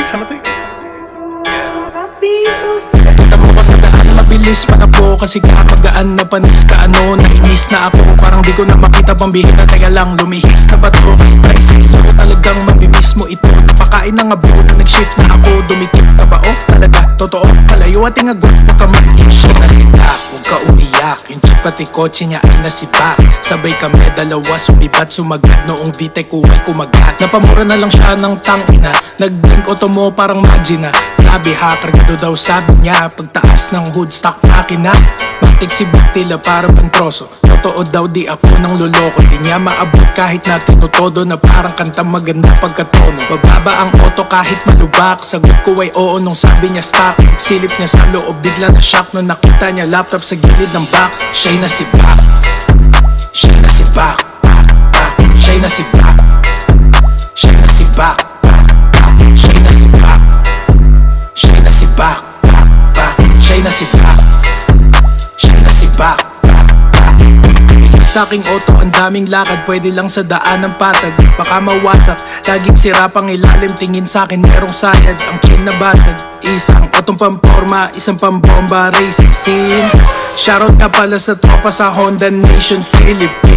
Timothy? Kita mo ka sa daan, mabilis patakbo kasi magaan na panis ka ano. Nainis na ako, parang di ko na makita pang bihira. Teka lang, lumihis na ba to? Ay sa'yo, talagang mamimiss mo ito. Napakain na nga buo na nag-shift na ako. Dumikit ka ba? Oh, talaga, totoo. Palayo at tingagot, huwag ka mag-issue na sila. Huwag ka umiyak, yung jeep pati kotse niya ay nasipa. Sabay kami dalawa, sumipat, sumagat. Noong VTech ko ay kumagat. Napamura na lang siya ng tangina. Nag-blink auto mo parang magina. Grabe hacker ka daw sabi niya. Pagtaas ng hood stock makina. Matik si Buktila para pantroso. Totoo daw di ako nang loloko. Di niya maabot kahit na tinutodo. Na parang kanta maganda pagkatono. Bababa ang auto kahit malubak. Sagot ko ay oo nung sabi niya stop. Silip niya sa loob bigla na shock. Nung nakita niya laptop sa gilid ng box. Siya'y nasibak. Siya'y nasibak. Siya'y nasibak. Siya'y nasibak. Siya'y nasibak. Siya'y nasibak. Siya'y nasibak. Siya'y nasibak. Sa aking auto, ang daming lakad. Pwede lang sa daan ng patag. Baka mawasak, laging sira pang ilalim. Tingin sa'kin merong sayad, ang chin na basag. Isang otong pamporma, isang pambomba. Racing scene. Shoutout nga pala sa tropa sa Honda Nation Philippines.